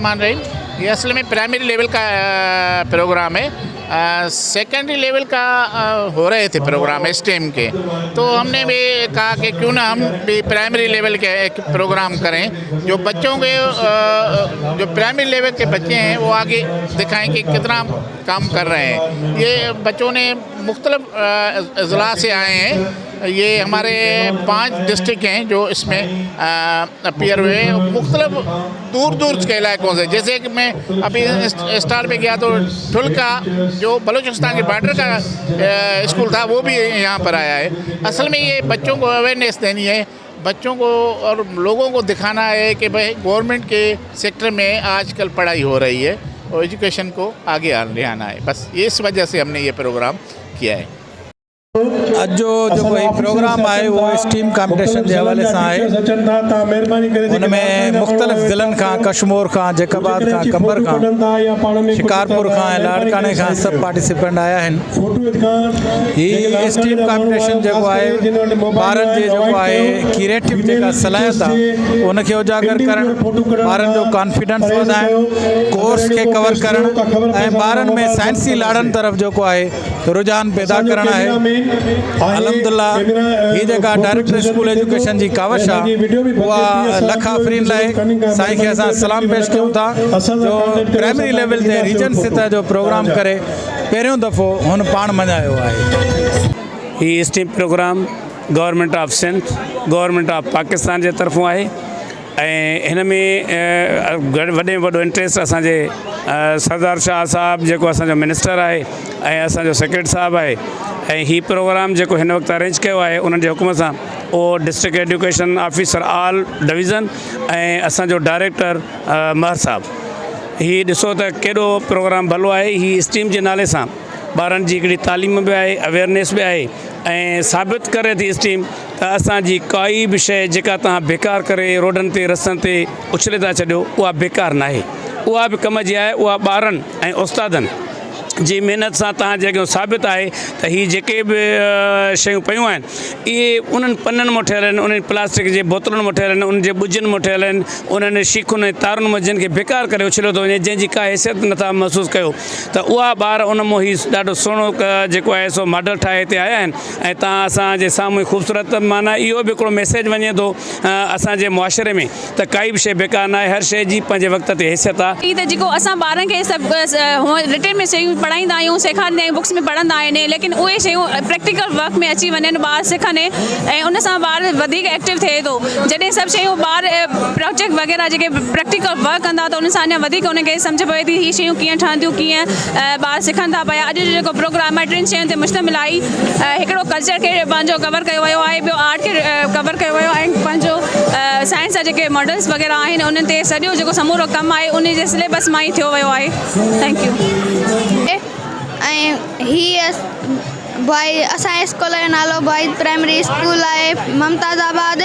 बिस्मिल्लाहिर्रहमानिर्रहीम। ये असल में प्राइमरी लेवल का प्रोग्राम है। सेकेंडरी लेवल का हो रहे थे प्रोग्राम स्टेम के, तो हमने भी कहा कि क्यों ना हम भी प्राइमरी लेवल के एक प्रोग्राम करें जो बच्चों के जो प्राइमरी लेवल के बच्चे हैं वो आगे दिखाएं कि कितना काम कर रहे हैं। ये बच्चों ने मुख्तलिफ अजला से आए हैं। ये हमारे 5 डिस्ट्रिक्ट हैं जो इसमें अपीयर हुए हैं, मुख्तलिफ दूर दूर के इलाकों से। जैसे कि मैं अभी स्टार पे गया तो ठुल्का जो बलूचिस्तान के बॉर्डर का स्कूल था वो भी यहाँ पर आया है। असल में ये बच्चों को अवेयरनेस देनी है, बच्चों को और लोगों को दिखाना है कि भाई गवर्नमेंट के सेक्टर में आजकल पढ़ाई हो रही है और एजुकेशन को आगे ले आना है। बस इस वजह से हमने ये प्रोग्राम किया है। अज जो कोई प्रोग्राम है वो स्टीम कॉम्पिटिशन के हवाले से है। उनमें मुख्तलिफ ज़िलन का कश्मीर का जैकाबाद का कंबर का शिकारपुर का लाड़काने का सब पार्टिसिपेंट आया हैं। ये स्टीम कॉम्पिटिशन जो है बारन जे जो है क्रिएटिव जो सलाहियत है उनके उजागर करण, बारन जो कॉन्फिडेंस वधाएं, कोर्स के कवर करण, बारन में साइंसी लाड़न तरफ जो है रुझान पैदा करना है। अल्हम्दुलिल्लाह ये जगह डायरेक्टर स्कूल एजुकेशन जी कावश आहे उहा लख आफ़रीन लाइ साईं खे असां सलाम पेश कयूं था जो प्राइमरी लेवल ते रीजन सतह जो प्रोग्राम करे पहिरियों दफ़ो हुन पाण मञायो आहे। ही STEAM programme government of Sindh, government of Pakistan जे तरफ़ों आहे ऐं हिन में वॾे में वॾो इंट्रस्ट असांजे सरदार शाह साहब जेको असांजो मिनिस्टर आहे ऐं असांजो सेक्रेटरी साहब आहे ऐं ही प्रोग्राम जेको हिन वक़्तु अरेंज कयो आहे उन्हनि जे हुकुम सां उहो डिस्ट्रिक्ट एजुकेशन ऑफिसर आल डिवीज़न ऐं असांजो डायरेक्टर महर साहब। ही ॾिसो त केॾो प्रोग्राम भलो आहे। ही स्टीम जे नाले सां ॿारनि जी हिकिड़ी तालीम बि आहे, अवेयरनेस बि आहे ऐं साबित करे थी स्टीम त असांजी काई बि शइ जेका तव्हां बेकार करे रोडनि ते रस्तनि ते उछले था छॾियो उहा बेकार न आहे, उहा बि कम जी आहे। उहा ॿारनि ऐं उस्तादनि जी महिनत सां तव्हां जेको साबित आहे त हीअ जेके बि शयूं पियूं आहिनि इहे उन्हनि पननि मां ठहियल आहिनि, उन्हनि प्लास्टिक जे बोतलुनि मां ठहियल आहिनि, उन्हनि जे ॿुजनि मां ठहियल आहिनि, उन्हनि शीखुनि ऐं तारुनि मां जिन खे बेकार करे उछलियो थो वञे, जंहिंजी का हैसियत नथा महसूसु कयो त उहा ॿार उन मां ही ॾाढो सुहिणो जेको आहे सो मॉडल ठाहे हिते आया आहिनि ऐं तव्हां असांजे साम्हूं ख़ूबसूरत माना इहो बि हिकिड़ो मैसेज वञे थो असांजे मुआशरे में त काई बि शइ बेकार न आहे, हर शइ जी पंहिंजे वक़्त ते हैसियत आहे। ई त जेको असां ॿारनि खे सभु रिटन में शयूं पढ़ाईंदा आहियूं, सेखारींदा आहियूं, बुक्स में पढ़ंदा आहिनि, लेकिन उहे शयूं प्रैक्टिकल वर्क में अची वञनि, ॿार सिखनि ऐं उन सां ॿार वधीक एक्टिव थिए थो। जॾहिं सभु शयूं ॿार प्रोजेक्ट वग़ैरह जेके प्रैक्टिकल वर्क कंदा त उन सां अञा वधीक उनखे सम्झ पवे थी हीअ शयूं कीअं ठहंदियूं, कीअं ॿार सिखनि था पिया। अॼु जो जेको प्रोग्राम आहे 3 शयुनि ते मुश्तमिल आहे। हिकिड़ो कल्चर खे पंहिंजो कवर कयो वियो आहे, ॿियो आर्ट खे कवर कयो वियो आहे, ऐं पंहिंजो साइंस जा जेके मॉडल्स वग़ैरह आहिनि उन्हनि ते सॼो जेको समूरो कमु आहे उन जे सिलेबस मां ई थियो वियो आहे। Thank U. ऐं हीअ भाई असांजे स्कूल जो नालो बॉयज़ प्राइमरी स्कूल आहे ममताज़ाबाद।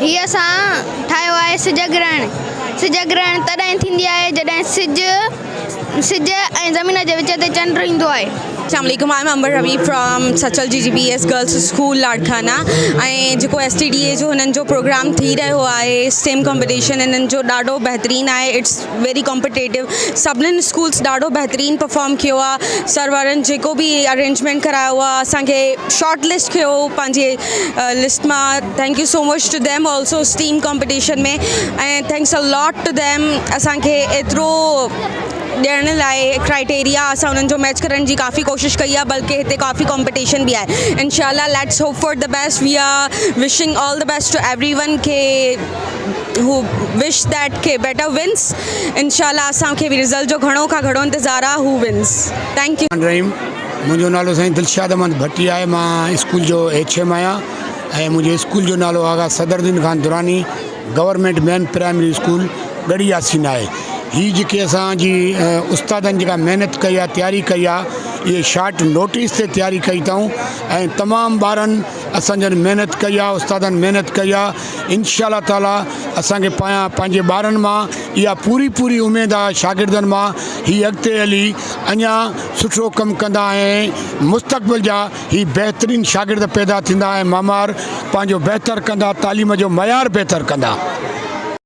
हीअ असां ठाहियो आहे सिज ग्रहण तॾहिं थींदी आहे जॾहिं सिज ऐं ज़मीन जे विच ते चंड ईंदो आहे। अस्सलामुअलैकुम, I am Ambar Ravi from Sachal GGBS girls school Larkana. ऐं जेको STDA जो हिननि जो प्रोग्राम थी रहियो आहे स्टेम कॉम्पिटिशन हिननि जो ॾाढो बहितरीनु आहे। It's very competitive. सभिनीनि स्कूल्स ॾाढो बहितरीनु परफॉर्म कयो आहे। सर वारनि जेको बि अरेंजमेंट करायो आहे असांखे शॉर्ट लिस्ट कयो पंहिंजे लिस्ट मां। Thank you so much to them also steam competition में ऐं thanks a lot to them असांखे एतिरो ॾियण लाइ क्राइटेरिया असां उन्हनि जो मैच करण जी काफ़ी कोशिशि कई आहे, बल्कि हिते काफ़ी कॉम्पिटिशन बि आहे। इंशाल्लाह let's hope for the best. We are wishing all the best to everyone के हू विश दैट के बेटर विन्स। इंशाल्लाह असांखे बि रिज़ल्ट जो घणो खां घणो इंतज़ारु आहे, हू विन्स। Thank U. मुंहिंजो नालो साईं दिलशाद अहमद भट्टी आहे। मां स्कूल जो HM आहियां ऐं मुंहिंजे स्कूल जो नालो Agha Sadruddin Khan Durrani government main primary school Garhi Yasin आहे। ही जेके असांजी उस्तादनि जेका महिनत कई आहे, तयारी कई आहे, इहे शार्ट नोटिस ते तयारी कई अथऊं ऐं तमामु ॿारनि असांजनि महिनत कई आहे, उस्तादनि महिनत कई आहे। इंशाअल्लाह ताला असांखे पंहिंजे ॿारनि मां इहा पूरी उमेदु आहे शागिर्दनि मां ही अॻिते हली अञा सुठो कमु कंदा ऐं मुस्तक़बिल जा ही बहितरीनु शागिर्द पैदा थींदा ऐं मामार पंहिंजो बहितर कंदा, तालीम जो मयार बहितर कंदा।